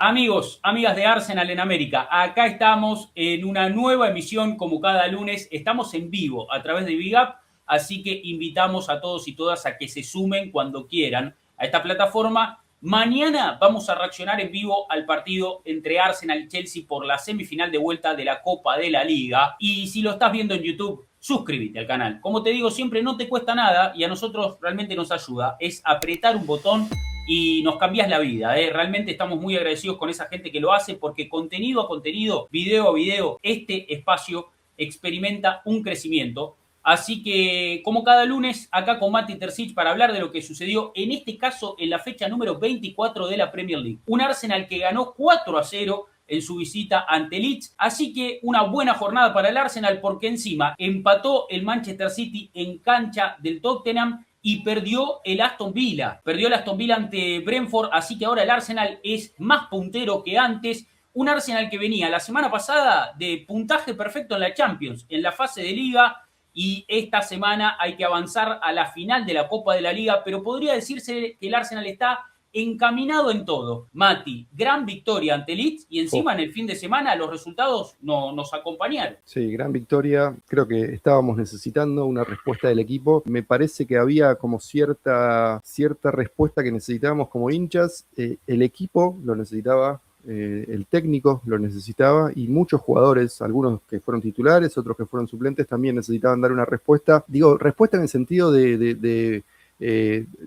Amigos, amigas de Arsenal en América, acá estamos en una nueva emisión como cada lunes. Estamos en vivo a través de Big Up, así que invitamos a todos y todas a que se sumen cuando quieran a esta plataforma. Mañana vamos a reaccionar en vivo al partido entre Arsenal y Chelsea por la semifinal de vuelta de la Copa de la Liga. Y si lo estás viendo en YouTube, suscríbete al canal. Como te digo siempre, no te cuesta nada y a nosotros realmente nos ayuda. Es apretar un botón y nos cambias la vida. Realmente estamos muy agradecidos con esa gente que lo hace porque contenido a contenido, video a video, este espacio experimenta un crecimiento. Así que, como cada lunes, acá con Mati Terzic para hablar de lo que sucedió, en este caso, en la fecha número 24 de la Premier League. Un Arsenal que ganó 4-0 en su visita ante Leeds. Así que una buena jornada para el Arsenal porque encima empató el Manchester City en cancha del Tottenham y perdió el Aston Villa. Perdió el Aston Villa ante Brentford, así que ahora el Arsenal es más puntero que antes. Un Arsenal que venía la semana pasada de puntaje perfecto en la Champions, en la fase de Liga, y esta semana hay que avanzar a la final de la Copa de la Liga, pero podría decirse que el Arsenal está encaminado en todo. Mati, gran victoria ante Leeds y encima en el fin de semana los resultados nos acompañaron. Sí, gran victoria. Creo que estábamos necesitando una respuesta del equipo. Me parece que había como cierta respuesta que necesitábamos como hinchas. El equipo lo necesitaba, el técnico lo necesitaba y muchos jugadores, algunos que fueron titulares, otros que fueron suplentes, también necesitaban dar una respuesta. Digo, respuesta en el sentido de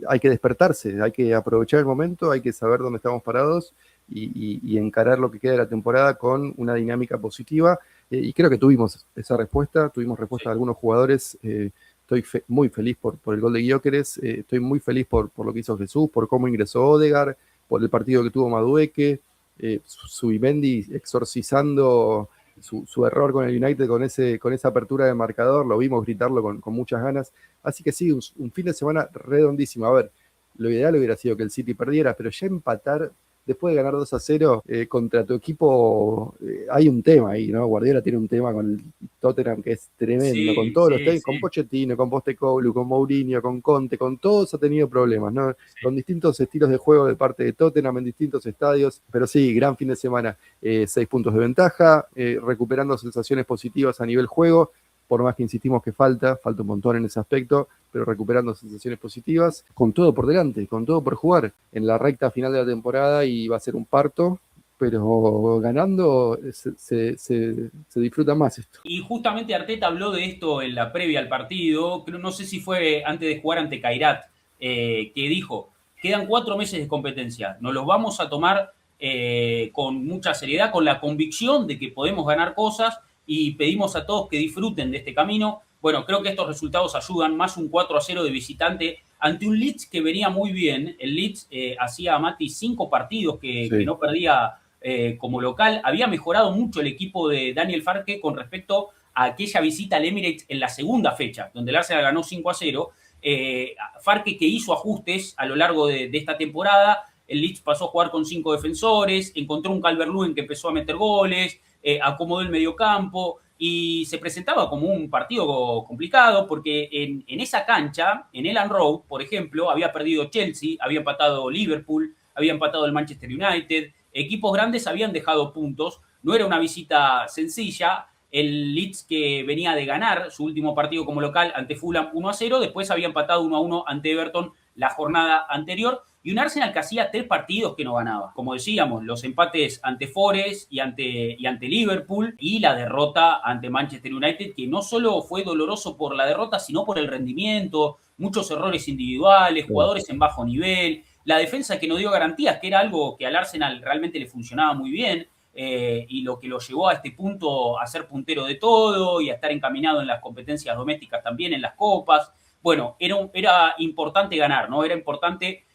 hay que despertarse, hay que aprovechar el momento, hay que saber dónde estamos parados y encarar lo que queda de la temporada con una dinámica positiva. Y creo que tuvimos esa respuesta, tuvimos respuesta de algunos jugadores. Estoy muy feliz por el gol de Gyökeres, estoy muy feliz por lo que hizo Jesús, por cómo ingresó Odegaard, por el partido que tuvo Madueke, Zubimendi exorcizando su error con el United, con esa apertura de marcador, lo vimos gritarlo con muchas ganas. Así que sí, un fin de semana redondísimo. A ver, lo ideal hubiera sido que el City perdiera, pero ya empatar después de ganar 2-0 contra tu equipo, hay un tema ahí, ¿no? Guardiola tiene un tema con el Tottenham que es tremendo, con todos los técnicos, con Pochettino, con Postecoglou, con Mourinho, con Conte, con todos ha tenido problemas, ¿no? Con distintos estilos de juego de parte de Tottenham en distintos estadios, pero sí, gran fin de semana, 6 puntos de ventaja, recuperando sensaciones positivas a nivel juego, por más que insistimos que falta un montón en ese aspecto, pero recuperando sensaciones positivas, con todo por delante, con todo por jugar en la recta final de la temporada y va a ser un parto, pero ganando se disfruta más esto. Y justamente Arteta habló de esto en la previa al partido, no sé si fue antes de jugar ante Kairat, que dijo, quedan 4 meses de competencia, nos los vamos a tomar con mucha seriedad, con la convicción de que podemos ganar cosas y pedimos a todos que disfruten de este camino. Bueno, creo que estos resultados ayudan, más un 4-0 de visitante ante un Leeds que venía muy bien. El Leeds hacía, Mati, 5 partidos que no perdía como local. Había mejorado mucho el equipo de Daniel Farke con respecto a aquella visita al Emirates en la segunda fecha, donde el Arsenal ganó 5-0. Farke que hizo ajustes a lo largo de esta temporada. El Leeds pasó a jugar con 5 defensores, encontró un Calvert-Lewin que empezó a meter goles, acomodó el mediocampo y se presentaba como un partido complicado porque en esa cancha, en Elland Road, por ejemplo, había perdido Chelsea, había empatado Liverpool, había empatado el Manchester United, equipos grandes habían dejado puntos, no era una visita sencilla. El Leeds que venía de ganar su último partido como local ante Fulham 1-0, después había empatado 1-1 ante Everton la jornada anterior, y un Arsenal que hacía 3 partidos que no ganaba. Como decíamos, los empates ante Forest y ante Liverpool, y la derrota ante Manchester United, que no solo fue doloroso por la derrota, sino por el rendimiento, muchos errores individuales, jugadores en bajo nivel, la defensa que no dio garantías, que era algo que al Arsenal realmente le funcionaba muy bien, y lo que lo llevó a este punto a ser puntero de todo y a estar encaminado en las competencias domésticas también, en las copas. Bueno, era importante ganar, ¿no? Era importante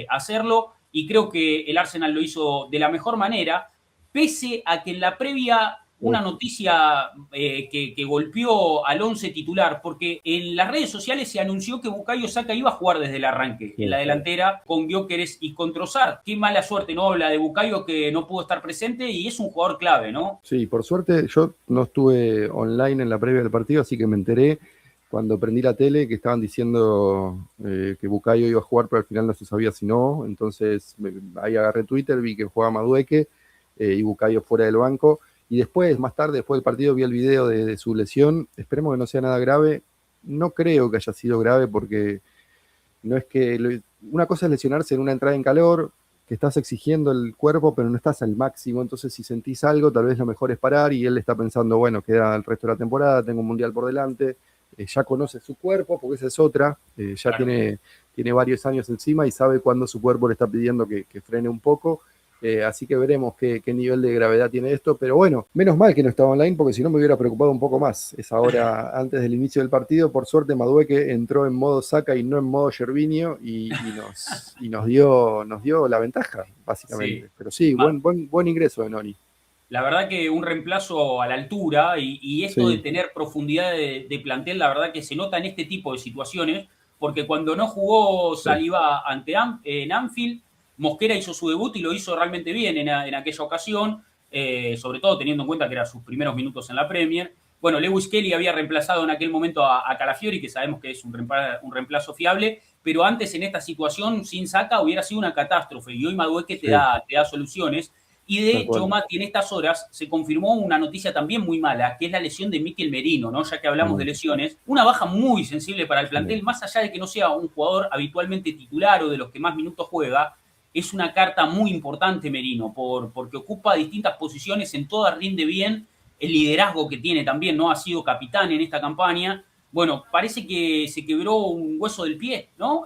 hacerlo, y creo que el Arsenal lo hizo de la mejor manera, pese a que en la previa una noticia que golpeó al 11 titular, porque en las redes sociales se anunció que Bukayo Saka iba a jugar desde el arranque en la delantera con Gyökeres y con Trossard. Qué mala suerte, ¿no? La de Bukayo, que no pudo estar presente y es un jugador clave, ¿no? Sí, por suerte yo no estuve online en la previa del partido, así que me enteré. cuando prendí la tele, que estaban diciendo que Bukayo iba a jugar, pero al final no se sabía si no. Entonces ahí agarré Twitter, vi que jugaba Madueque y Bukayo fuera del banco. Y después, más tarde, después del partido, vi el video de su lesión. Esperemos que no sea nada grave. No creo que haya sido grave porque no es que... Una cosa es lesionarse en una entrada en calor, que estás exigiendo el cuerpo, pero no estás al máximo. Entonces, si sentís algo, tal vez lo mejor es parar. Y él está pensando, bueno, queda el resto de la temporada, tengo un mundial por delante. Ya conoce su cuerpo, porque esa es otra. Ya Claro. tiene varios años encima y sabe cuándo su cuerpo le está pidiendo que frene un poco. Así que veremos qué nivel de gravedad tiene esto. Pero bueno, menos mal que no estaba online porque si no me hubiera preocupado un poco más. Esa hora antes del inicio del partido, por suerte Madueque entró en modo Saka y no en modo Gervinho y nos dio la ventaja, Sí. básicamente. Pero sí, buen ingreso de Noni. La verdad que un reemplazo a la altura y esto de Sí, tener profundidad de plantel, la verdad que se nota en este tipo de situaciones, porque cuando no jugó sí, Saliba en Anfield, Mosquera hizo su debut y lo hizo realmente bien en aquella ocasión, sobre todo teniendo en cuenta que eran sus primeros minutos en la Premier. Bueno, Lewis Kelly había reemplazado en aquel momento a Calafiori, que sabemos que es un reemplazo fiable, pero antes en esta situación sin Saka hubiera sido una catástrofe y hoy Madueque sí, te da soluciones. Y de tal hecho, cual. Mati, en estas horas se confirmó una noticia también muy mala, que es la lesión de Mikel Merino, ¿no? Ya que hablamos de Mm, lesiones. Una baja muy sensible para el sí, plantel, más allá de que no sea un jugador habitualmente titular o de los que más minutos juega, es una carta muy importante Merino, porque ocupa distintas posiciones, en todas rinde bien, el liderazgo que tiene también, ¿no? Ha sido capitán en esta campaña. Bueno, parece que se quebró un hueso del pie, ¿no?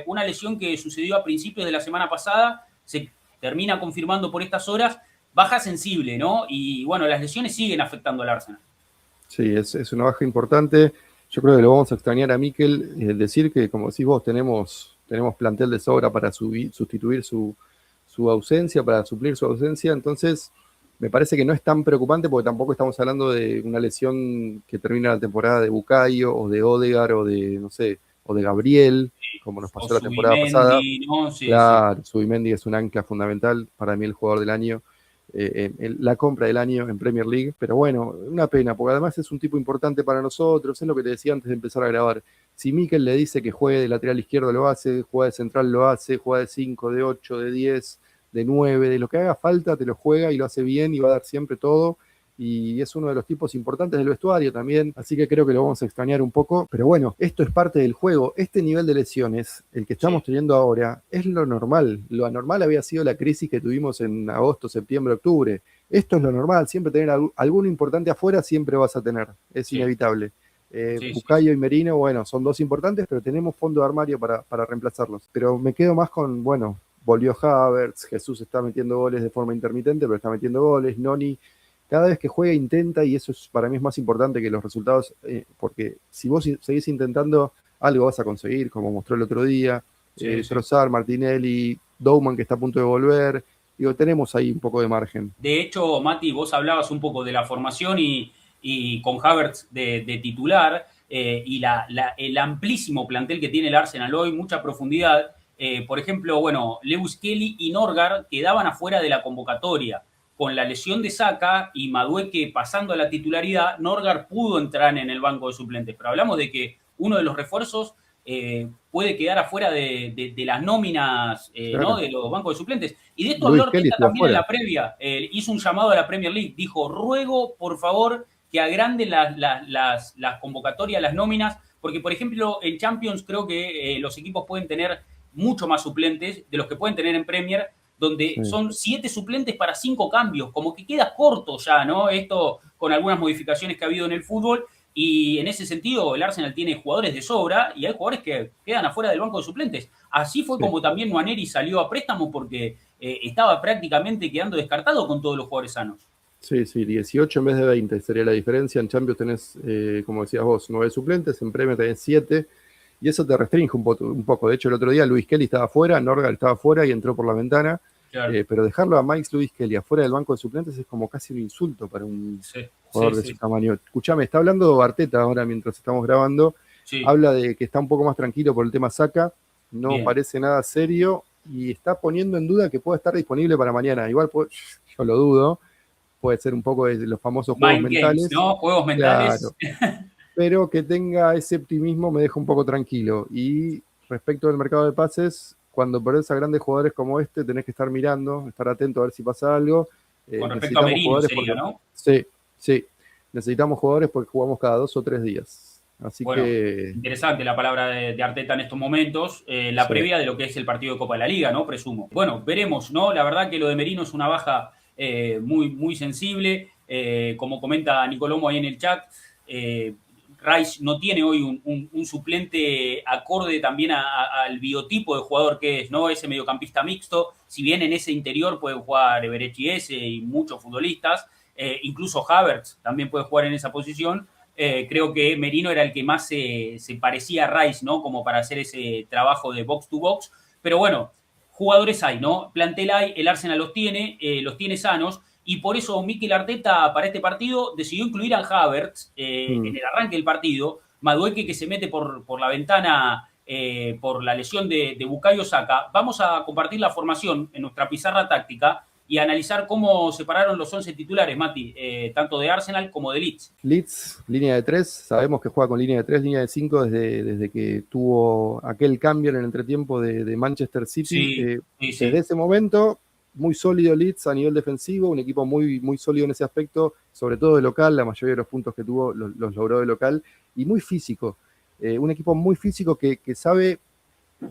Una lesión que sucedió a principios de la semana pasada, se termina confirmando por estas horas, baja sensible, ¿no? Y bueno, las lesiones siguen afectando al Arsenal. sí, es una baja importante. Yo creo que lo vamos a extrañar a Mikel. Decir que, como decís vos, tenemos plantel de sobra para sustituir su ausencia, para suplir su ausencia. Entonces, me parece que no es tan preocupante porque tampoco estamos hablando de una lesión que termina la temporada de Bukayo o de Odegar o de, no sé, o de Gabriel, como nos O pasó la temporada pasada. Subimendi, ¿no? Sí, sí. Claro, Zubimendi es un ancla fundamental, para mí el jugador del año, la compra del año en Premier League, pero bueno, una pena, porque además es un tipo importante para nosotros, es lo que te decía antes de empezar a grabar. Si Mikel le dice que juegue de lateral izquierdo lo hace, juega de central lo hace, juega de 5, de 8, de 10, de 9, de lo que haga falta, te lo juega y lo hace bien y va a dar siempre todo y es uno de los tipos importantes del vestuario también, así que creo que lo vamos a extrañar un poco, pero bueno, esto es parte del juego, este nivel de lesiones, el que estamos Sí, teniendo ahora, es lo normal, lo anormal había sido la crisis que tuvimos en agosto, septiembre, octubre, esto es lo normal, siempre tener alguno importante afuera, siempre vas a tener, es sí, inevitable. sí, sí, Bucayo sí. y Merino, bueno, son dos importantes, pero tenemos fondo de armario para reemplazarlos. Pero me quedo más con, bueno, volvió Havertz, Jesús está metiendo goles de forma intermitente, pero está metiendo goles, Noni cada vez que juega intenta y eso es, para mí es más importante que los resultados, porque si vos seguís intentando, algo vas a conseguir, como mostró el otro día, Sí, sí. Trossard, Martinelli, Douman que está a punto de volver, digo, tenemos ahí un poco de margen. De hecho, Mati, vos hablabas un poco de la formación y con Havertz de titular y el amplísimo plantel que tiene el Arsenal hoy, mucha profundidad. Por ejemplo, bueno, Lewis Kelly y Norgard quedaban afuera de la convocatoria. Con la lesión de Saka y Madueque pasando a la titularidad, Norgard pudo entrar en el banco de suplentes. Pero hablamos de que uno de los refuerzos puede quedar afuera de las nóminas, ¿no? Claro. De los bancos de suplentes. Y de esto habló Luis Kelly Arteta estuvo también en afuera. la previa. Hizo un llamado a la Premier League. Dijo, ruego, por favor, que agranden las convocatorias, las nóminas, porque, por ejemplo, en Champions creo que los equipos pueden tener mucho más suplentes de los que pueden tener en Premier, donde Sí. son 7 suplentes para 5 cambios, como que queda corto ya, ¿no? Esto con algunas modificaciones que ha habido en el fútbol, y en ese sentido el Arsenal tiene jugadores de sobra y hay jugadores que quedan afuera del banco de suplentes. Así fue Sí. como también Nuaneri salió a préstamo porque estaba prácticamente quedando descartado con todos los jugadores sanos. Sí, sí, 18 en vez de 20 sería la diferencia. En Champions tenés, como decías vos, 9 suplentes, en Premier tenés 7, y eso te restringe un poco. De hecho, el otro día Luis Kelly estaba afuera, Norgal estaba afuera y entró por la ventana, Claro. pero dejarlo a Mike Luis Kelly afuera del banco de suplentes es como casi un insulto para un Sí, sí, jugador de su sí, tamaño. Escuchame, está hablando Arteta ahora mientras estamos grabando, sí. habla de que está un poco más tranquilo por el tema Saka, no Bien. parece nada serio y está poniendo en duda que pueda estar disponible para mañana. Igual yo lo dudo, puede ser un poco de los famosos juegos Mind games, mentales. ¿no? Juegos mentales. Claro, pero que tenga ese optimismo me deja un poco tranquilo. Y respecto del mercado de pases, cuando perdés a grandes jugadores como este, tenés que estar mirando, estar atento a ver si pasa algo. Con respecto a Necesitamos Merino jugadores sería, porque, ¿no? sí, sí, necesitamos jugadores porque jugamos cada 2 o 3 días. Así Bueno, que, interesante la palabra de Arteta en estos momentos, la sí, previa de lo que es el partido de Copa de la Liga, ¿no? Presumo. Bueno, veremos, ¿no? La verdad que lo de Merino es una baja muy, muy sensible. Como comenta Nicolomo ahí en el chat, Rice no tiene hoy un suplente acorde también al biotipo de jugador que es, ¿no? Ese mediocampista mixto. Si bien en ese interior pueden jugar Everechi ese y muchos futbolistas, incluso Havertz también puede jugar en esa posición. Creo que Merino era el que más se parecía a Rice, ¿no? Como para hacer ese trabajo de box to box. Pero bueno, jugadores hay, ¿no? Plantel hay, el Arsenal los tiene sanos. Y por eso Mikel Arteta para este partido decidió incluir a Havertz en el arranque del partido. Madueque que se mete por la ventana por la lesión de Bukayo Saka. Vamos a compartir la formación en nuestra pizarra táctica y analizar cómo separaron los 11 titulares, Mati, tanto de Arsenal como de Leeds. Leeds, línea de 3, sabemos que juega con línea de 3, línea de 5 desde que tuvo aquel cambio en el entretiempo de Manchester City. Sí, sí, Desde sí. ese momento, muy sólido Leeds a nivel defensivo, un equipo muy, muy sólido en ese aspecto, sobre todo de local, la mayoría de los puntos que tuvo los logró de local, y muy físico. Un equipo muy físico que sabe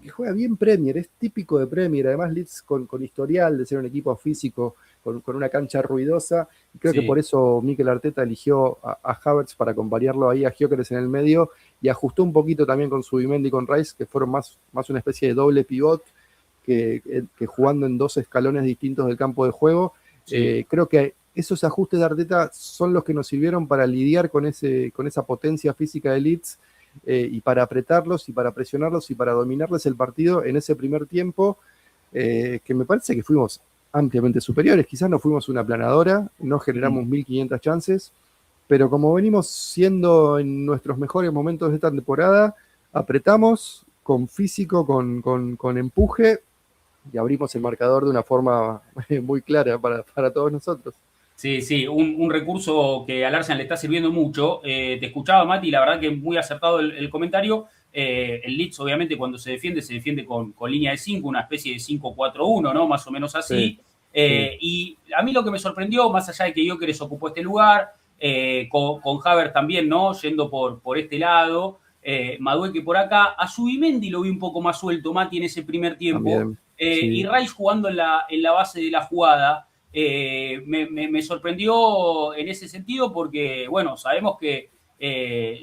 que juega bien Premier, es típico de Premier, además Leeds con historial de ser un equipo físico, con una cancha ruidosa, y creo que por eso Mikel Arteta eligió a Havertz para acompañarlo ahí a Gyökeres en el medio, y ajustó un poquito también con Zubimendi y con Rice, que fueron más una especie de doble pivot, que jugando en 2 escalones distintos del campo de juego. Sí. Creo que esos ajustes de Arteta son los que nos sirvieron para lidiar con esa potencia física de Leeds, y para apretarlos y para presionarlos y para dominarles el partido en ese primer tiempo, que me parece que fuimos ampliamente superiores. Quizás no fuimos una aplanadora, no generamos 1500 chances, pero como venimos siendo en nuestros mejores momentos de esta temporada, apretamos con físico, con empuje, y abrimos el marcador de una forma muy clara para todos nosotros. Sí, sí, un recurso que al Arsenal le está sirviendo mucho. Te escuchaba, Mati, y la verdad que muy acertado el comentario. El Leeds, obviamente, cuando se defiende con línea de 5, una especie de 5-4-1, ¿no? Más o menos así. Sí, sí. Y a mí lo que me sorprendió, más allá de que Gyökeres ocupó este lugar, con Havertz también, ¿no? Yendo por este lado, Madueque por acá. A Zubimendi lo vi un poco más suelto, Mati, en ese primer tiempo. También, Y sí. Rice jugando en la base de la jugada. Me sorprendió en ese sentido porque, bueno, sabemos que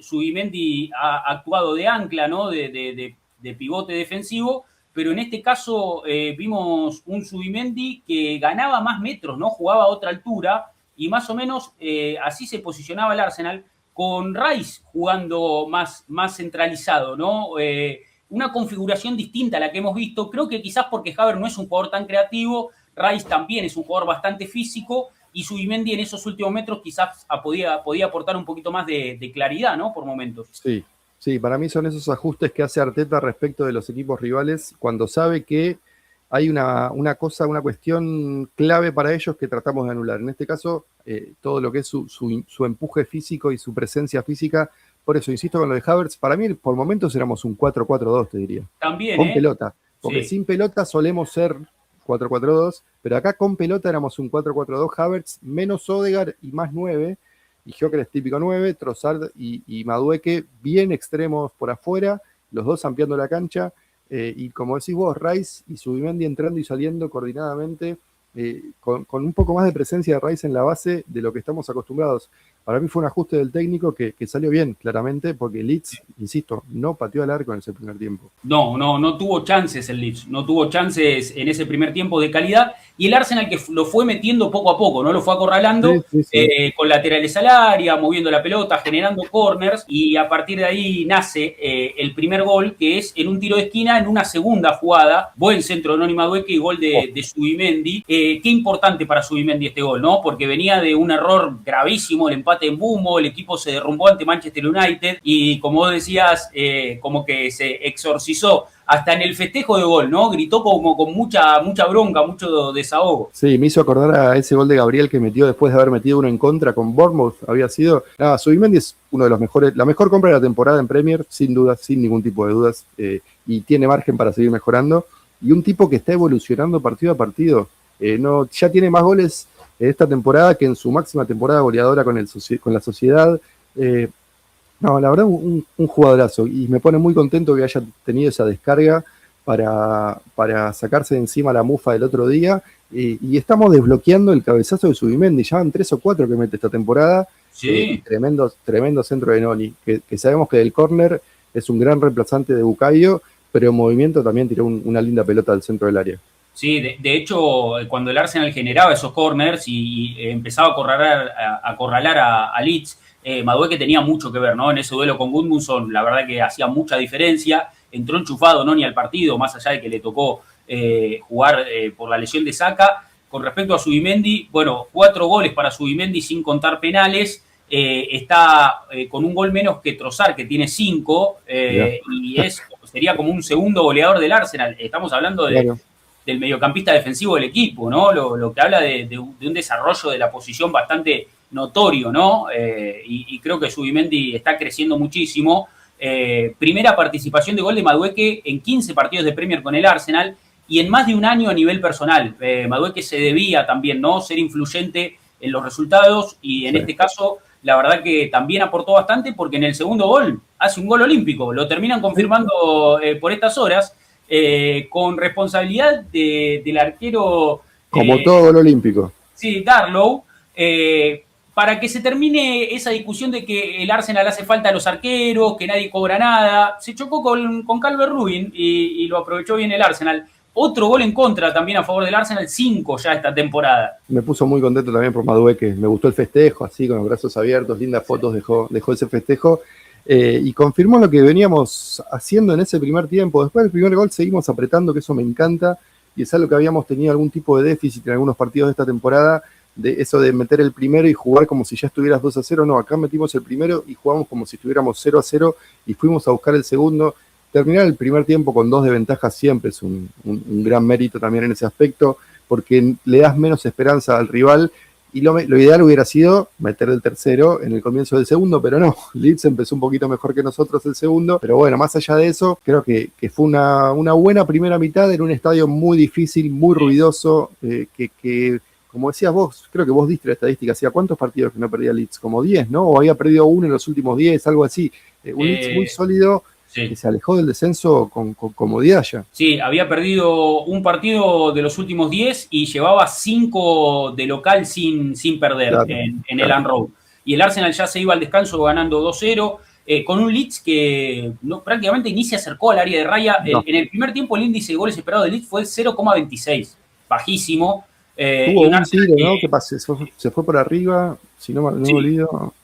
Zubimendi ha actuado de ancla, ¿no? De pivote defensivo, pero en este caso vimos un Zubimendi que ganaba más metros, ¿no? Jugaba a otra altura y más o menos así se posicionaba el Arsenal con Rice jugando más centralizado, ¿no? Una configuración distinta a la que hemos visto. Creo que quizás porque Havertz no es un jugador tan creativo, Rice también es un jugador bastante físico y Zubimendi en esos últimos metros quizás podía aportar un poquito más de claridad, ¿no? Por momentos. Sí, sí, para mí son esos ajustes que hace Arteta respecto de los equipos rivales cuando sabe que hay una cuestión clave para ellos que tratamos de anular. En este caso, todo lo que es su empuje físico y su presencia física. Por eso, insisto con lo de Havertz, para mí por momentos éramos un 4-4-2, te diría. También, Con pelota, porque Sí. sin pelota solemos ser 4-4-2, pero acá con pelota éramos un 4-4-2, Havertz menos Odegaard y más 9, y Gyökeres típico 9, Trossard y Madueque bien extremos por afuera, los dos ampliando la cancha, y como decís vos, Rice y Zubimendi entrando y saliendo coordinadamente, con un poco más de presencia de Rice en la base de lo que estamos acostumbrados. Para mí fue un ajuste del técnico que salió bien, claramente, porque Leeds, insisto, no pateó al arco en ese primer tiempo. No tuvo chances el Leeds, no tuvo chances en ese primer tiempo de calidad y el Arsenal que lo fue metiendo poco a poco, ¿no? Lo fue acorralando Sí. con laterales al área, moviendo la pelota, generando corners y a partir de ahí nace el primer gol que es en un tiro de esquina en una segunda jugada, buen centro de Noni Madueque y gol de Zubimendi. Qué importante para Zubimendi este gol, ¿no? Porque venía de un error gravísimo, el empate empate en Bumo, el equipo se derrumbó ante Manchester United y como vos decías, como que se exorcizó hasta en el festejo de gol, ¿no? Gritó como con mucha bronca, mucho desahogo. Sí, me hizo acordar a ese gol de Gabriel que metió después de haber metido uno en contra con Bournemouth, había sido. Nada, Zubimendi es uno de los mejores, la mejor compra de la temporada en Premier, sin dudas, sin ningún tipo de dudas, y tiene margen para seguir mejorando. Y un tipo que está evolucionando partido a partido. Ya tiene más goles esta temporada que en su máxima temporada goleadora con la Sociedad. No, la verdad, un jugadorazo. Y me pone muy contento que haya tenido esa descarga para sacarse de encima la mufa del otro día. Y estamos desbloqueando el cabezazo de Zubimendi. Ya van 3 o 4 que mete esta temporada. Sí. Tremendo centro de Noni. Que sabemos que del córner es un gran reemplazante de Bucayo, pero en movimiento también tiró una linda pelota al centro del área. Sí, de hecho, cuando el Arsenal generaba esos corners y empezaba a acorralar a Leeds, Madueke tenía mucho que ver, ¿no? En ese duelo con Gudmundsson, la verdad que hacía mucha diferencia. Entró enchufado Noni al partido, más allá de que le tocó jugar por la lesión de Saka. Con respecto a Zubimendi, bueno, 4 goles para Zubimendi sin contar penales. Está con un gol menos que Trossard, que tiene 5, y sería como un segundo goleador del Arsenal. Estamos hablando del mediocampista defensivo del equipo, ¿no? Lo que habla de un desarrollo de la posición bastante notorio, ¿no? Y creo que Zubimendi está creciendo muchísimo. Primera participación de gol de Madueke en 15 partidos de Premier con el Arsenal y en más de un año a nivel personal. Madueke se debía también, ¿no?, ser influyente en los resultados y en este caso la verdad que también aportó bastante porque en el segundo gol hace un gol olímpico. Lo terminan confirmando por estas horas. Con responsabilidad del arquero. Como todo gol olímpico. Sí, Darlow, para que se termine esa discusión de que el Arsenal hace falta a los arqueros, que nadie cobra nada. Se chocó con Calvert-Lewin y lo aprovechó bien el Arsenal. Otro gol en contra también a favor del Arsenal, 5 ya esta temporada. Me puso muy contento también por Madueke. Me gustó el festejo, así con los brazos abiertos, lindas fotos dejó ese festejo. Y confirmó lo que veníamos haciendo en ese primer tiempo. Después del primer gol seguimos apretando, que eso me encanta, y es algo que habíamos tenido algún tipo de déficit en algunos partidos de esta temporada, de eso de meter el primero y jugar como si ya estuvieras 2-0. No, acá metimos el primero y jugamos como si estuviéramos 0-0 y fuimos a buscar el segundo. Terminar el primer tiempo con 2 de ventaja siempre es un gran mérito también en ese aspecto, porque le das menos esperanza al rival. Y lo ideal hubiera sido meter el tercero en el comienzo del segundo, pero no. Leeds empezó un poquito mejor que nosotros el segundo. Pero bueno, más allá de eso, creo que fue una buena primera mitad en un estadio muy difícil, muy ruidoso, que como decías vos, creo que vos diste la estadística, ¿hacía cuántos partidos que no perdía Leeds? Como 10, ¿no? O había perdido uno en los últimos 10, algo así. Un Leeds muy sólido. Sí. Que se alejó del descenso con comodidad ya. Sí, había perdido un partido de los últimos 10 y llevaba 5 de local sin perder, claro, en el Elland Road. Y el Arsenal ya se iba al descanso ganando 2-0, con un Leeds que prácticamente ni se acercó al área de raya. No. En el primer tiempo el índice de goles esperado de Leeds fue 0,26, bajísimo. Tuvo un tiro, ¿no? ¿Qué pasa? Se fue por arriba, si no me olvido.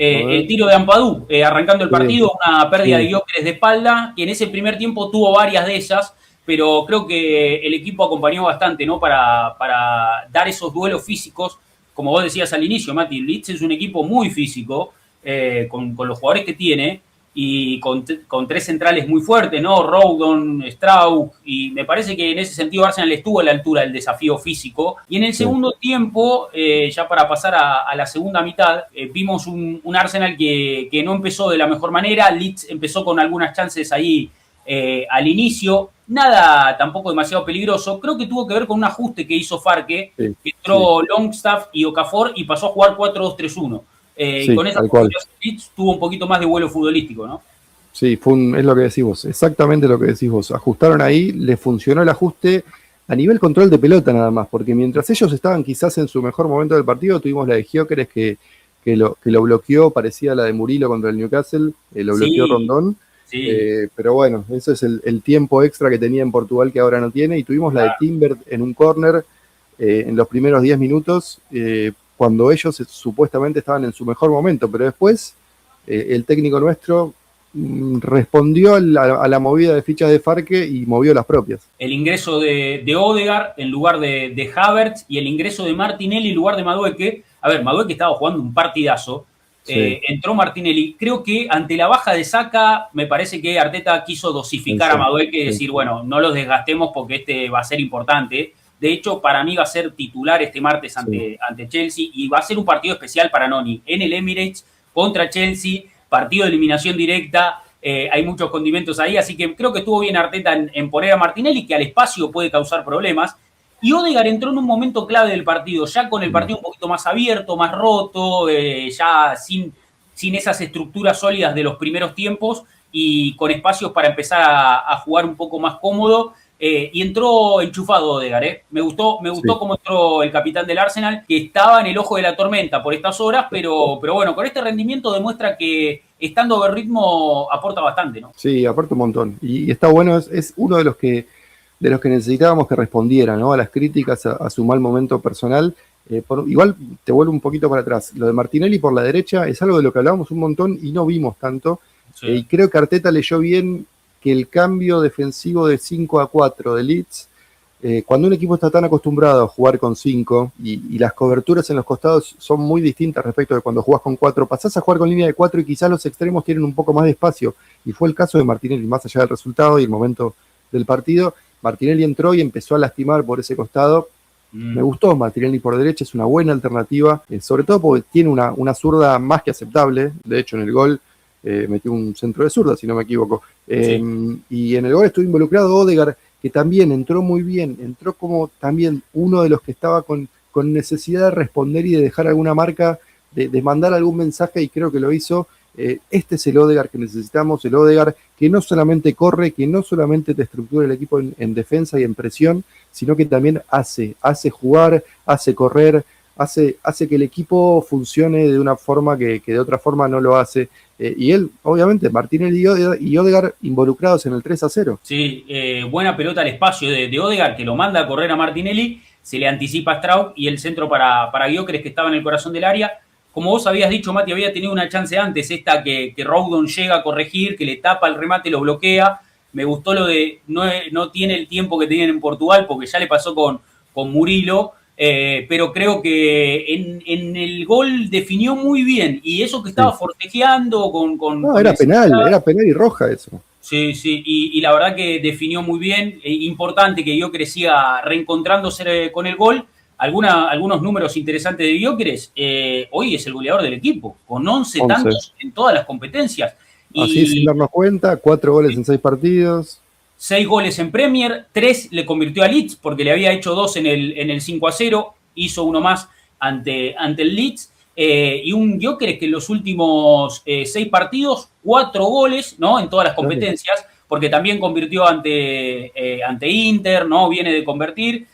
El tiro de Ampadu, arrancando el partido, una pérdida de Gyökeres de espalda, y en ese primer tiempo tuvo varias de ellas, pero creo que el equipo acompañó bastante, ¿no?, para dar esos duelos físicos. Como vos decías al inicio, Mati, Leeds es un equipo muy físico, con los jugadores que tiene, y con 3 centrales muy fuertes, ¿no? Rodon, Strauch, y me parece que en ese sentido Arsenal estuvo a la altura del desafío físico. Y en el segundo tiempo, ya para pasar a la segunda mitad, vimos un Arsenal que no empezó de la mejor manera. Leeds empezó con algunas chances ahí al inicio, nada tampoco demasiado peligroso. Creo que tuvo que ver con un ajuste que hizo Farke, que entró Longstaff y Okafor y pasó a jugar 4-2-3-1. Y con esa Leeds tuvo un poquito más de vuelo futbolístico, ¿no? Sí, es lo que decís vos, exactamente lo que decís vos. Ajustaron ahí, les funcionó el ajuste a nivel control de pelota nada más, porque mientras ellos estaban quizás en su mejor momento del partido, tuvimos la de Gyökeres que lo bloqueó, parecía la de Murilo contra el Newcastle, lo bloqueó Rondón. Sí. Pero bueno, eso es el tiempo extra que tenía en Portugal que ahora no tiene, y tuvimos la de Timber en un córner en los primeros 10 minutos, cuando ellos supuestamente estaban en su mejor momento, pero después el técnico nuestro respondió a la movida de fichas de Farke y movió las propias. El ingreso de Odegaard en lugar de Havertz y el ingreso de Martinelli en lugar de Madueke. A ver, Madueke estaba jugando un partidazo, Sí, entró Martinelli. Creo que ante la baja de Saka, me parece que Arteta quiso dosificar a pensé, Madueke y sí, decir, bueno, no los desgastemos porque este va a ser importante. De hecho, para mí va a ser titular este martes sí. ante Chelsea y va a ser un partido especial para Noni en el Emirates contra Chelsea, partido de eliminación directa. Hay muchos condimentos ahí, así que creo que estuvo bien Arteta en poner a Martinelli, que al espacio puede causar problemas. Y Odegaard entró en un momento clave del partido, ya con el Mm. partido un poquito más abierto, más roto, ya sin esas estructuras sólidas de los primeros tiempos y con espacios para empezar a jugar un poco más cómodo. Y entró enchufado Odegaard. Me gustó Sí. cómo entró el capitán del Arsenal, que estaba en el ojo de la tormenta por estas horas, pero bueno, con este rendimiento demuestra que estando de ritmo aporta bastante, ¿no? Sí, aparte un montón. Y está bueno, es uno de los que necesitábamos que respondiera, ¿no? A las críticas, a su mal momento personal. Igual te vuelvo un poquito para atrás. Lo de Martinelli por la derecha es algo de lo que hablábamos un montón y no vimos tanto. Sí. Y creo que Arteta leyó bien que el cambio defensivo de 5-4 de Leeds, cuando un equipo está tan acostumbrado a jugar con 5 y las coberturas en los costados son muy distintas respecto de cuando jugás con 4, pasás a jugar con línea de 4 y quizás los extremos tienen un poco más de espacio. Y fue el caso de Martinelli, más allá del resultado y el momento del partido. Martinelli entró y empezó a lastimar por ese costado. Me gustó Martinelli por derecha, es una buena alternativa, sobre todo porque tiene una zurda más que aceptable. De hecho, en el gol metió un centro de zurda, si no me equivoco. Sí. Y en el gol estuvo involucrado Odegaard, que también entró muy bien, entró como también uno de los que estaba con necesidad de responder y de dejar alguna marca, de mandar algún mensaje, y creo que lo hizo. Este es el Odegaard que necesitamos, el Odegaard que no solamente corre, que no solamente te estructura el equipo en defensa y en presión, sino que también hace jugar, hace correr, hace que el equipo funcione de una forma que de otra forma no lo hace. Y él, obviamente, Martinelli y Odegaard involucrados en el 3-0. Sí, buena pelota al espacio de Odegaard, que lo manda a correr a Martinelli, se le anticipa a Straub y el centro para Gyökeres, que estaba en el corazón del área. Como vos habías dicho, Mati, había tenido una chance antes, esta que Rodon llega a corregir, que le tapa el remate, lo bloquea. Me gustó lo de no tiene el tiempo que tenían en Portugal, porque ya le pasó con Murilo, pero creo que en el gol definió muy bien, y eso que estaba Sí. forcejeando No, con era penal y roja eso. Sí, sí, y la verdad que definió muy bien. Importante que Gyökeres siga reencontrándose con el gol. Algunos números interesantes de Gyökeres. Hoy es el goleador del equipo, con 11 11. tantos en todas las competencias. Así sin Y darnos cuenta, 4 goles en 6 partidos. 6 goles en Premier, 3 le convirtió a Leeds, porque le había hecho 2 en el 5-0, hizo uno más ante el Leeds. Y un Gyökeres que en los últimos 6 partidos, 4 goles, ¿no? En todas las competencias, porque también convirtió ante Inter, ¿no? Viene de convertir.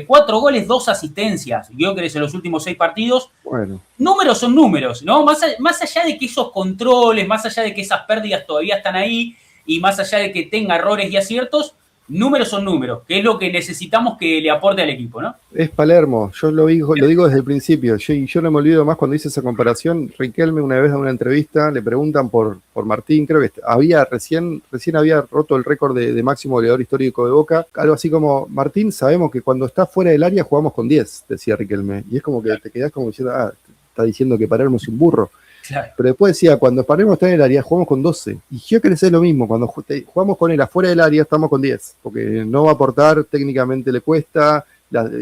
4 goles, 2 asistencias. Gyökeres en los últimos 6 partidos. Bueno, Números son números, ¿no? Más allá de que esos controles, más allá de que esas pérdidas todavía están ahí, y más allá de que tenga errores y aciertos, números son números, que es lo que necesitamos que le aporte al equipo, ¿no? es Palermo, yo lo digo desde el principio, yo no me olvido más cuando hice esa comparación. Riquelme una vez en una entrevista le preguntan por Martín, creo que recién había roto el récord de máximo goleador histórico de Boca, algo así como, Martín, sabemos que cuando está fuera del área jugamos con 10, decía Riquelme, y es como que te quedás como diciendo, está diciendo que Palermo es un burro. Claro. Pero después decía, cuando Palermo está en el área, jugamos con 12. Y Gyökeres es lo mismo, cuando jugamos con él afuera del área, estamos con 10, porque no va a aportar, técnicamente le cuesta.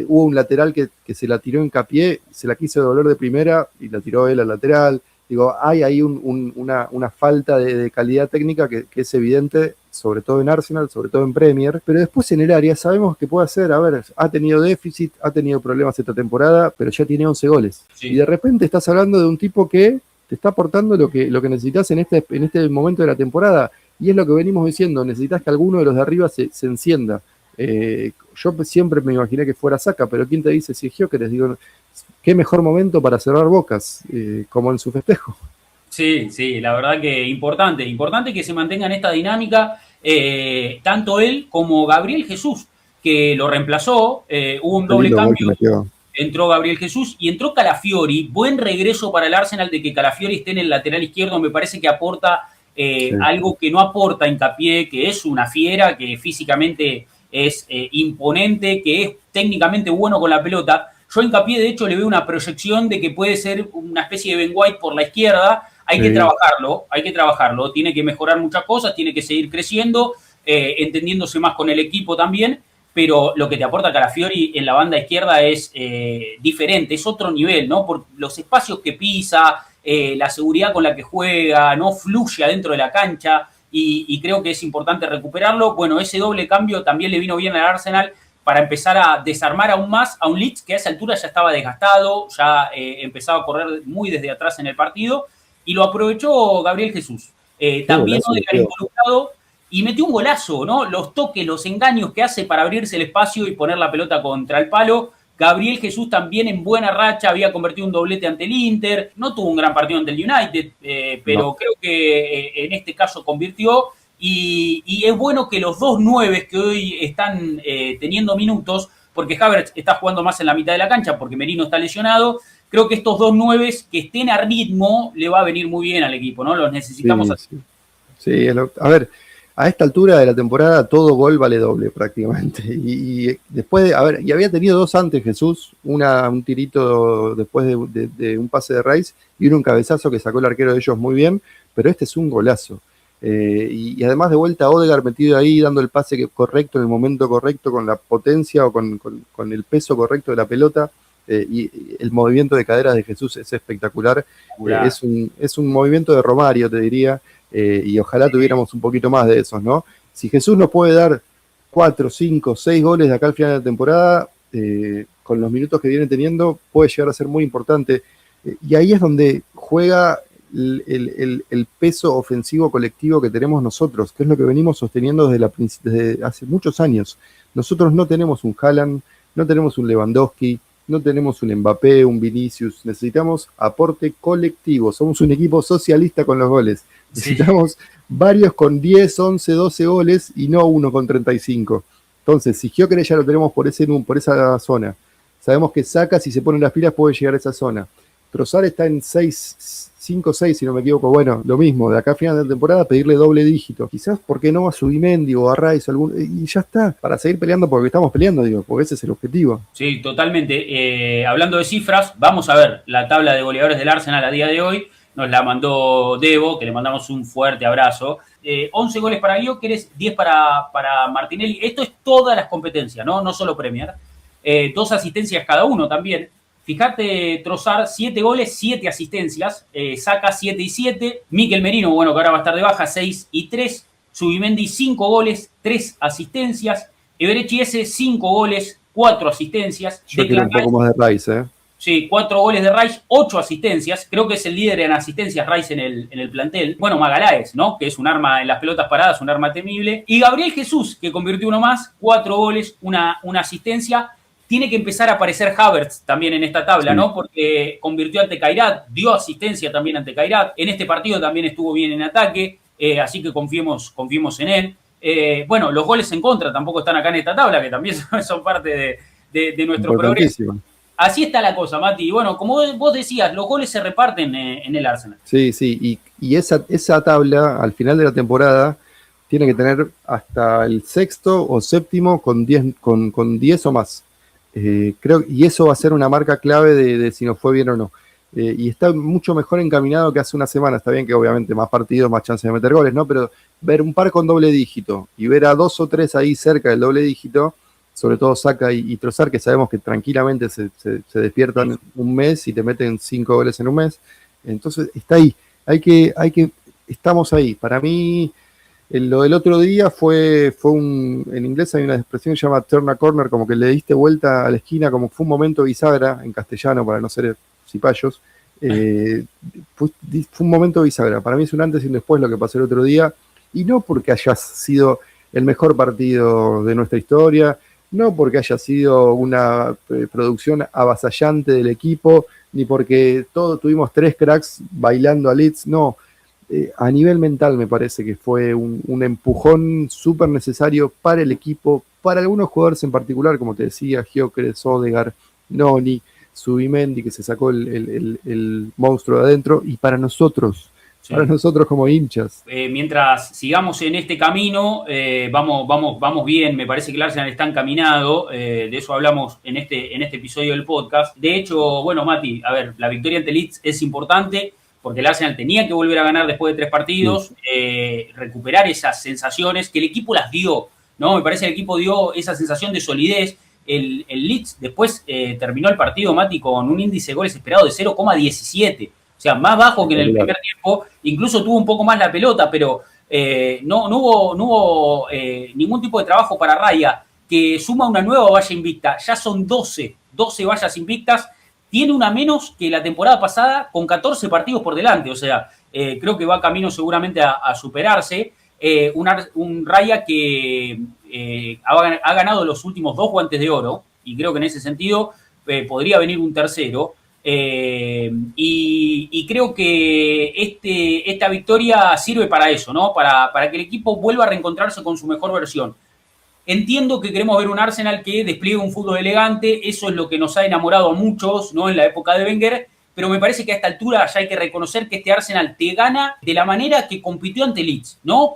Hubo un lateral que se la tiró en Capié, se la quiso devolver de primera y la tiró él al lateral. Digo, hay ahí una falta de calidad técnica que es evidente, sobre todo en Arsenal, sobre todo en Premier, pero después en el área sabemos que puede hacer, ha tenido déficit, ha tenido problemas esta temporada, pero ya tiene 11 goles. Sí. Y de repente estás hablando de un tipo que te está aportando lo que necesitas en este momento de la temporada, y es lo que venimos diciendo, necesitas que alguno de los de arriba se encienda. Yo siempre me imaginé que fuera Saka, pero ¿quién te dice si es Gyökeres? Digo, qué mejor momento para cerrar bocas, como en su festejo. Sí, sí, la verdad que importante que se mantenga en esta dinámica, tanto él como Gabriel Jesús, que lo reemplazó, hubo un doble cambio. Entró Gabriel Jesús y entró Calafiori. Buen regreso para el Arsenal de que Calafiori esté en el lateral izquierdo. Me parece que aporta algo que no aporta Hincapié, que es una fiera, que físicamente es imponente, que es técnicamente bueno con la pelota. Yo en Hincapié, de hecho, le veo una proyección de que puede ser una especie de Ben White por la izquierda. Hay que trabajarlo. Tiene que mejorar muchas cosas, tiene que seguir creciendo, entendiéndose más con el equipo también. Pero lo que te aporta Calafiori en la banda izquierda es diferente, es otro nivel, ¿no? Por los espacios que pisa, la seguridad con la que juega, no fluye adentro de la cancha, y creo que es importante recuperarlo. Bueno, ese doble cambio también le vino bien al Arsenal para empezar a desarmar aún más a un Leeds que a esa altura ya estaba desgastado, ya empezaba a correr muy desde atrás en el partido, y lo aprovechó Gabriel Jesús. También Odegaard involucrado, y metió un golazo, ¿no? Los toques, los engaños que hace para abrirse el espacio y poner la pelota contra el palo. Gabriel Jesús también en buena racha, había convertido un doblete ante el Inter, no tuvo un gran partido ante el United, pero creo que en este caso convirtió, y es bueno que los dos nueves que hoy están teniendo minutos, porque Havertz está jugando más en la mitad de la cancha, porque Merino está lesionado, creo que estos dos nueves que estén a ritmo le va a venir muy bien al equipo, ¿no? Los necesitamos así. Sí, a ver, a esta altura de la temporada todo gol vale doble prácticamente. Y después y había tenido dos antes Jesús, un tirito después de un pase de Rice y un cabezazo que sacó el arquero de ellos muy bien, pero este es un golazo. Y además de vuelta Odegaard metido ahí, dando el pase correcto en el momento correcto, con la potencia o con el peso correcto de la pelota. Y el movimiento de caderas de Jesús es espectacular. Es un movimiento de Romario, te diría. Y ojalá tuviéramos un poquito más de esos, ¿no? Si Jesús nos puede dar 4, 5, 6 goles de acá al final de la temporada, con los minutos que viene teniendo, puede llegar a ser muy importante. Y ahí es donde juega el peso ofensivo colectivo que tenemos nosotros, que es lo que venimos sosteniendo desde hace muchos años. Nosotros no tenemos un Haaland, no tenemos un Lewandowski, no tenemos un Mbappé, un Vinicius, necesitamos aporte colectivo, somos un equipo socialista con los goles. Necesitamos varios con 10, 11, 12 goles y no uno con 35. Entonces, si Gyökeres ya lo tenemos por esa zona, sabemos que Saka, si se ponen las pilas, puede llegar a esa zona. Trossard está en 5, 6, si no me equivoco. Bueno, lo mismo, de acá a final de temporada, pedirle doble dígito. Quizás, ¿por qué no a Zubimendi o a Rice? Y ya está, para seguir peleando porque estamos peleando, porque ese es el objetivo. Sí, totalmente. Hablando de cifras, vamos a ver la tabla de goleadores del Arsenal a día de hoy. Nos la mandó Debo, que le mandamos un fuerte abrazo. 11 goles para Gyökeres, 10 para Martinelli. Esto es todas las competencias, no solo Premier. 2 asistencias cada uno también. Fíjate, Trossard, 7 goles, 7 asistencias. Saka 7 y 7. Mikel Merino, bueno, que ahora va a estar de baja, 6 y 3. Zubimendi, 5 goles, 3 asistencias. Eberechi 5 goles, 4 asistencias. Yo quiero un poco más de Rice, ¿eh? Sí, 4 goles de Rice, 8 asistencias. Creo que es el líder en asistencias Rice en el plantel. Bueno, Magaláes, ¿no? Que es un arma en las pelotas paradas, un arma temible. Y Gabriel Jesús, que convirtió uno más, 4 goles, una asistencia. Tiene que empezar a aparecer Havertz también en esta tabla, sí, ¿no? Porque convirtió ante Kairat, dio asistencia también ante Kairat. En este partido también estuvo bien en ataque, así que confiemos en él. Bueno, los goles en contra tampoco están acá en esta tabla, que también son parte de nuestro progreso. Así está la cosa, Mati. Bueno, como vos decías, los goles se reparten en el Arsenal. Sí, y esa tabla, al final de la temporada, tiene que tener hasta el sexto o séptimo con 10 o más. Creo, y eso va a ser una marca clave de si nos fue bien o no. Y está mucho mejor encaminado que hace una semana. Está bien que obviamente más partidos, más chances de meter goles, ¿no? Pero ver un par con doble dígito y ver a 2 o 3 ahí cerca del doble dígito, sobre todo Saka y Trossard, que sabemos que tranquilamente se despiertan un mes y te meten 5 goles en un mes. Entonces está ahí. Estamos ahí. Para mí, lo del otro día en inglés hay una expresión que se llama turn a corner, como que le diste vuelta a la esquina, como fue un momento bisagra, en castellano, para no ser cipayos. Fue un momento bisagra. Para mí es un antes y un después lo que pasó el otro día, y no porque haya sido el mejor partido de nuestra historia, no porque haya sido una producción avasallante del equipo, ni porque tuvimos 3 cracks bailando a Leeds, no. A nivel mental me parece que fue un empujón súper necesario para el equipo, para algunos jugadores en particular, como te decía, Gyökeres, Odegaard, Noni, Zubimendi, que se sacó el monstruo de adentro, y para nosotros, Sí. para nosotros como hinchas. Mientras sigamos en este camino, vamos bien. Me parece que el Arsenal está encaminado. De eso hablamos en este episodio del podcast. De hecho, bueno, Mati, a ver, la victoria ante Leeds es importante porque el Arsenal tenía que volver a ganar después de 3 partidos, recuperar esas sensaciones que el equipo las dio, ¿no? Me parece que el equipo dio esa sensación de solidez. El Leeds después terminó el partido, Mati, con un índice de goles esperado de 0,17. O sea, más bajo que en el primer tiempo. Incluso tuvo un poco más la pelota, pero no hubo ningún tipo de trabajo para Raya, que suma una nueva valla invicta. Ya son 12 vallas invictas. Tiene una menos que la temporada pasada con 14 partidos por delante. O sea, creo que va camino seguramente a superarse. Un Raya que ha ganado los últimos 2 Guantes de Oro, y creo que en ese sentido podría venir un tercero. Y creo que esta victoria sirve para eso, ¿no? Para que el equipo vuelva a reencontrarse con su mejor versión. Entiendo que queremos ver un Arsenal que despliegue un fútbol elegante, eso es lo que nos ha enamorado a muchos, ¿no? En la época de Wenger, pero me parece que a esta altura ya hay que reconocer que este Arsenal te gana de la manera que compitió ante Leeds, ¿no?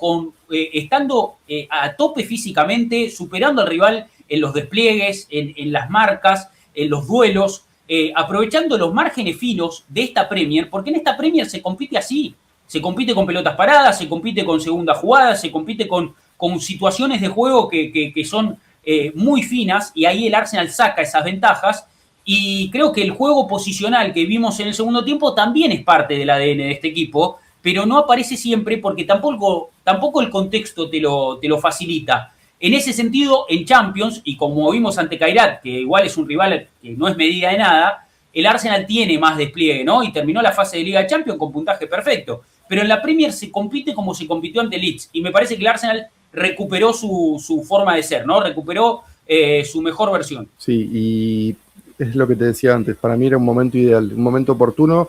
Estando a tope físicamente, superando al rival en los despliegues, en las marcas, en los duelos, aprovechando los márgenes finos de esta Premier, porque en esta Premier se compite así, se compite con pelotas paradas, se compite con segunda jugada, se compite con situaciones de juego que son muy finas, y ahí el Arsenal saca esas ventajas, y creo que el juego posicional que vimos en el segundo tiempo también es parte del ADN de este equipo, pero no aparece siempre porque tampoco el contexto te lo facilita. En ese sentido, en Champions, y como vimos ante Kairat, que igual es un rival que no es medida de nada, el Arsenal tiene más despliegue, ¿no? Y terminó la fase de Liga de Champions con puntaje perfecto. Pero en la Premier se compite como se compitió ante Leeds, y me parece que el Arsenal recuperó su forma de ser, ¿no? Recuperó su mejor versión. Sí, y es lo que te decía antes, para mí era un momento ideal, un momento oportuno.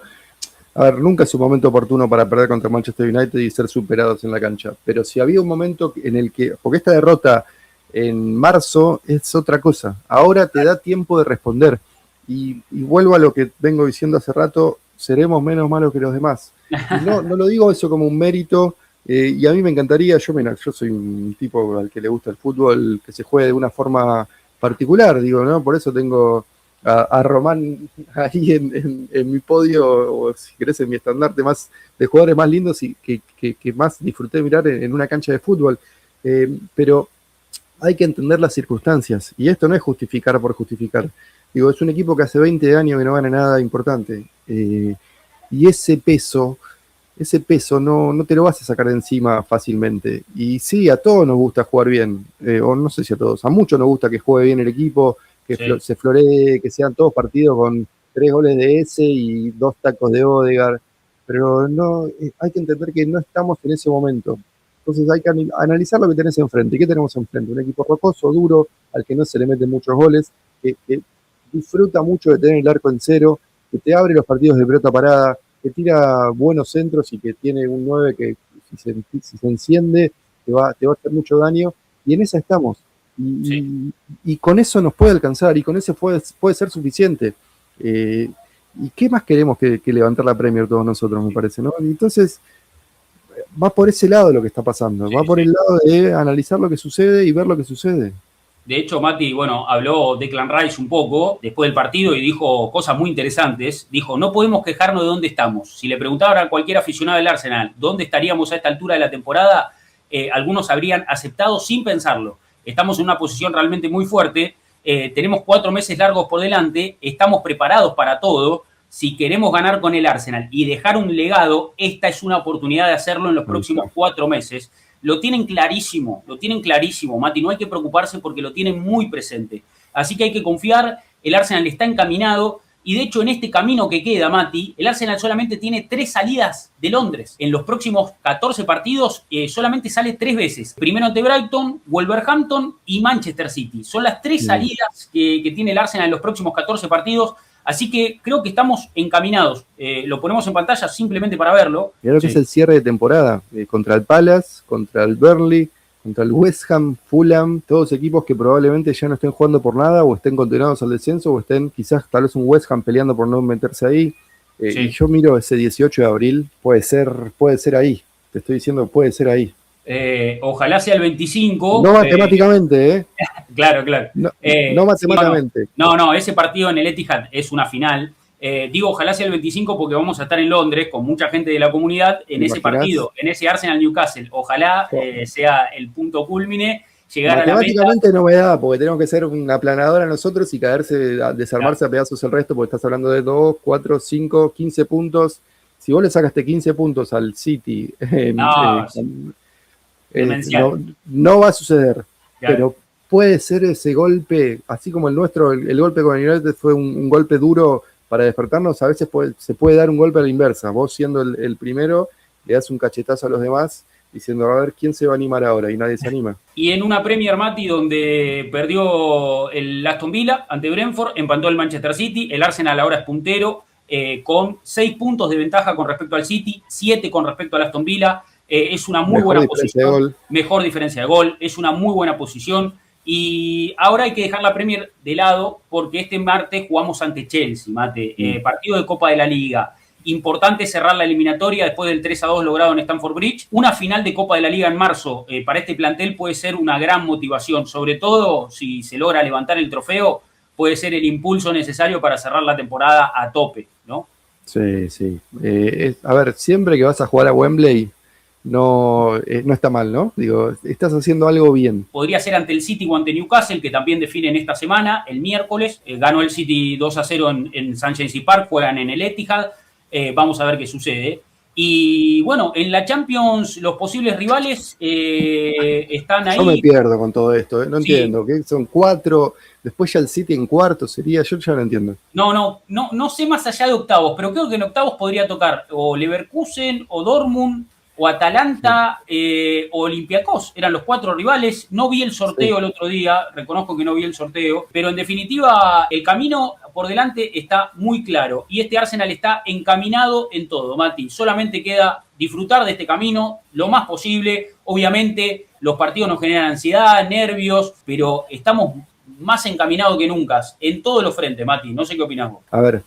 A ver, nunca es un momento oportuno para perder contra Manchester United y ser superados en la cancha, pero si había un momento en el que, porque esta derrota en marzo es otra cosa, ahora te da tiempo de responder, y vuelvo a lo que vengo diciendo hace rato, seremos menos malos que los demás. Y no lo digo eso como un mérito, y a mí me encantaría, yo soy un tipo al que le gusta el fútbol, que se juegue de una forma particular, digo, ¿no? Por eso tengo a Román ahí en mi podio, o si querés en mi estandarte más de jugadores más lindos y que más disfruté mirar en una cancha de fútbol. Pero hay que entender las circunstancias, y esto no es justificar por justificar. Digo, es un equipo que hace 20 años que no gana nada importante, y ese peso no te lo vas a sacar de encima fácilmente. Y sí, a todos nos gusta jugar bien, o no sé si a todos, a muchos nos gusta que juegue bien el equipo, que se floree, que sean todos partidos con 3 goles de ese y 2 tacos de Odegaard, pero no, hay que entender que no estamos en ese momento. Entonces hay que analizar lo que tenés enfrente. ¿Qué tenemos enfrente? Un equipo rocoso, duro, al que no se le meten muchos goles, que disfruta mucho de tener el arco en cero, que te abre los partidos de pelota parada, que tira buenos centros y que tiene un 9 que si se enciende te va a hacer mucho daño, y en esa estamos. Y con eso nos puede alcanzar, y con eso puede ser suficiente. ¿Y qué más queremos que levantar la Premier todos nosotros, me parece, ¿no? Entonces, va por ese lado lo que está pasando, va por el lado de analizar lo que sucede y ver lo que sucede. De hecho, Mati, bueno, habló Declan Rice un poco después del partido y dijo cosas muy interesantes. Dijo, no podemos quejarnos de dónde estamos. Si le preguntaban a cualquier aficionado del Arsenal dónde estaríamos a esta altura de la temporada, algunos habrían aceptado sin pensarlo. Estamos en una posición realmente muy fuerte, tenemos 4 meses largos por delante, estamos preparados para todo. Si queremos ganar con el Arsenal y dejar un legado, esta es una oportunidad de hacerlo en los próximos 4 meses. Lo tienen clarísimo, Mati, no hay que preocuparse porque lo tienen muy presente. Así que hay que confiar, el Arsenal está encaminado, y de hecho en este camino que queda, Mati, el Arsenal solamente tiene 3 salidas de Londres. En los próximos 14 partidos solamente sale 3 veces. Primero ante Brighton, Wolverhampton y Manchester City. Son las 3 salidas que tiene el Arsenal en los próximos 14 partidos. Así que creo que estamos encaminados. Lo ponemos en pantalla simplemente para verlo. Mirá lo que es el cierre de temporada. Contra el Palace, contra el Burnley, contra el West Ham, Fulham, todos equipos que probablemente ya no estén jugando por nada, o estén condenados al descenso, o estén quizás tal vez un West Ham peleando por no meterse ahí. Sí. Y yo miro ese 18 de abril, puede ser ahí. Te estoy diciendo, puede ser ahí. Ojalá sea el 25. No matemáticamente, ¿eh? Claro, claro. No, no Sí o no. matemáticamente. No, ese partido en el Etihad es una final. Digo, ojalá sea el 25 porque vamos a estar en Londres con mucha gente de la comunidad en ¿Te ese imaginás? partido, en ese Arsenal-Newcastle. Ojalá Oh, sea el punto culmine, llegar a la meta. matemáticamente no me da, porque tenemos que ser una aplanadora nosotros y caerse, Claro. desarmarse a pedazos el resto, porque estás hablando de 2, 4, 5, 15 puntos. Si vos le sacaste 15 puntos al City, No, no, demencial. no va a suceder, Claro. pero puede ser ese golpe, así como el nuestro, el golpe con el United fue un golpe duro para despertarnos, a veces se puede dar un golpe a la inversa. Vos siendo el primero, le das un cachetazo a los demás diciendo, a ver, ¿quién se va a animar ahora? Y nadie se anima. Y en una Premier, Mati, donde perdió el Aston Villa ante Brentford, empató el Manchester City, el Arsenal ahora es puntero, con 6 puntos de ventaja con respecto al City, 7 con respecto al Aston Villa. Es una muy Mejor buena diferencia de posición, gol. mejor diferencia de gol, es una muy buena posición. Y ahora hay que dejar la Premier de lado porque este martes jugamos ante Chelsea, Mate. Partido de Copa de la Liga. Importante cerrar la eliminatoria después del 3-2 logrado en Stamford Bridge. Una final de Copa de la Liga en marzo para este plantel puede ser una gran motivación, sobre todo si se logra levantar el trofeo, puede ser el impulso necesario para cerrar la temporada a tope, ¿no? Sí, sí. A ver, siempre que vas a jugar a Wembley, no está mal, ¿no? Digo, estás haciendo algo bien. Podría ser ante el City o ante Newcastle, que también definen esta semana, el miércoles. Ganó el City 2-0 en St. James's Park, juegan en el Etihad. Vamos a ver qué sucede. Y bueno, en la Champions los posibles rivales están Yo me ahí. pierdo con todo esto, ¿eh? No Sí, entiendo. ¿Qué son 4? Después ya el City en cuarto sería. Yo ya no entiendo. no sé más allá de octavos, pero creo que en octavos podría tocar o Leverkusen, o Dortmund, o Sí, Atalanta, o Olympiacos. Eran los 4 rivales. No vi el sí. sorteo el otro día, reconozco que no vi el sorteo, pero en definitiva el camino por delante está muy claro y este Arsenal está encaminado en todo, Mati. Solamente queda disfrutar de este camino lo más posible. Obviamente los partidos nos generan ansiedad, nervios, pero estamos más encaminados que nunca en todos los frentes, Mati. No sé qué opinás vos. A ver,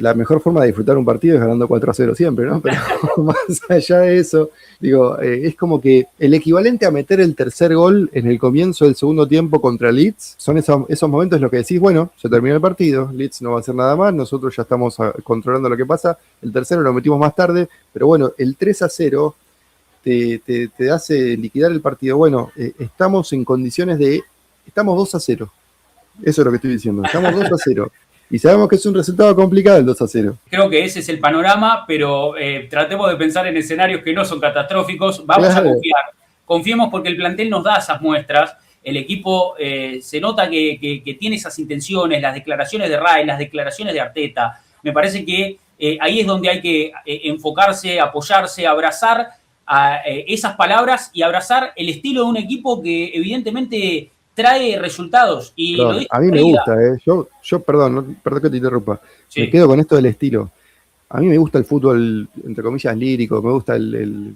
la mejor forma de disfrutar un partido es ganando 4-0 siempre, ¿no? Pero más allá de eso, digo, es como que el equivalente a meter el tercer gol en el comienzo del segundo tiempo contra Leeds, son esos momentos en los que decís, bueno, se terminó el partido, Leeds no va a hacer nada más, nosotros ya estamos controlando lo que pasa, el tercero lo metimos más tarde, pero bueno, el 3-0 te hace liquidar el partido. Bueno, estamos en condiciones estamos 2-0. Eso es lo que estoy diciendo. Estamos 2-0. Y sabemos que es un resultado complicado el 2-0. Creo que ese es el panorama, pero tratemos de pensar en escenarios que no son catastróficos. Vamos a Claro. confiar. Confiemos porque el plantel nos da esas muestras. El equipo se nota que tiene esas intenciones, las declaraciones de Ray, las declaraciones de Arteta. Me parece que ahí es donde hay que enfocarse, apoyarse, abrazar esas palabras y abrazar el estilo de un equipo que evidentemente trae resultados. Y lo Perdón, dijo a mí me Frida. gusta, ¿eh? Perdón, perdón que te interrumpa. Me Sí, quedo con esto del estilo. A mí me gusta el fútbol, entre comillas, lírico. Me gusta el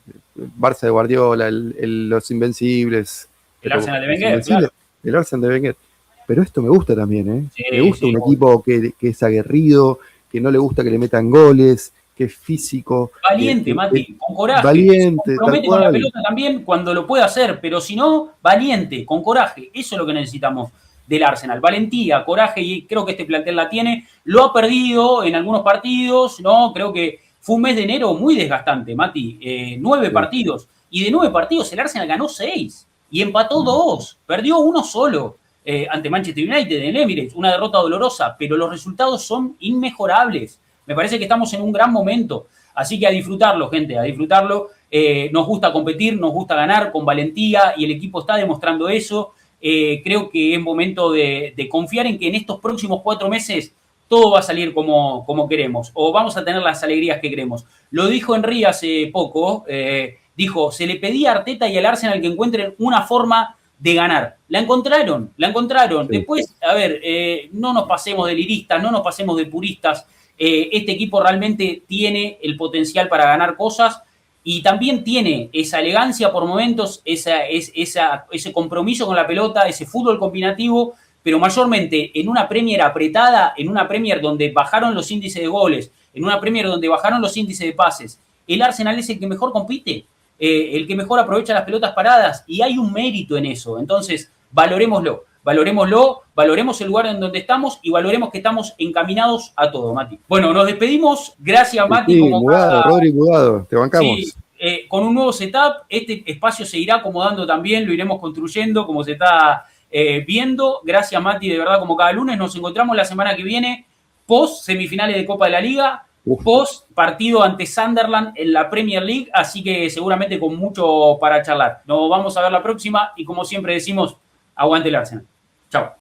Barça de Guardiola, los Invencibles. el Pero Arsenal de los Wenger, claro. Invencibles, el Arsenal de Wenger. Pero esto me gusta también, ¿eh? Me Sí, gusta sí, un obvio. equipo que es aguerrido, que no le gusta que le metan goles, que es físico, Valiente, Mati, con coraje, que se valiente, tal compromete con la cual. pelota también cuando lo puede hacer, pero si no, valiente, con coraje. Eso es lo que necesitamos del Arsenal. Valentía, coraje, y creo que este plantel la tiene. Lo ha perdido en algunos partidos, ¿no? Creo que fue un mes de enero muy desgastante, Mati. 9 Sí. partidos. Y de 9 partidos el Arsenal ganó 6 y empató 2. Perdió uno solo ante Manchester United en Emirates. Una derrota dolorosa, pero los resultados son inmejorables. Me parece que estamos en un gran momento. Así que a disfrutarlo, gente, a disfrutarlo. Nos gusta competir, nos gusta ganar con valentía y el equipo está demostrando eso. Creo que es momento de confiar en que en estos próximos 4 meses todo va a salir como queremos o vamos a tener las alegrías que queremos. Lo dijo Henry hace poco, dijo, se le pedía a Arteta y al Arsenal que encuentren una forma de ganar. La encontraron, la encontraron. Sí. Después, a ver, no nos pasemos de liristas, no nos pasemos de puristas. Este equipo realmente tiene el potencial para ganar cosas y también tiene esa elegancia por momentos, ese compromiso con la pelota, ese fútbol combinativo pero mayormente en una Premier apretada, en una Premier donde bajaron los índices de goles, en una Premier donde bajaron los índices de pases, el Arsenal es el que mejor compite, el que mejor aprovecha las pelotas paradas, y hay un mérito en eso. Entonces, valorémoslo, valoremos el lugar en donde estamos y valoremos que estamos encaminados a todo, Mati. Bueno, nos despedimos. Gracias, Mati. Sí, mudado, Rodri, mudado. Te bancamos. Sí, con un nuevo setup, este espacio se irá acomodando también, lo iremos construyendo como se está viendo. Gracias, Mati, de verdad, como cada lunes. Nos encontramos la semana que viene, post semifinales de Copa de la Liga, post partido ante Sunderland en la Premier League, así que seguramente con mucho para charlar. Nos vamos a ver la próxima y como siempre decimos, aguante el Arsenal. Chao.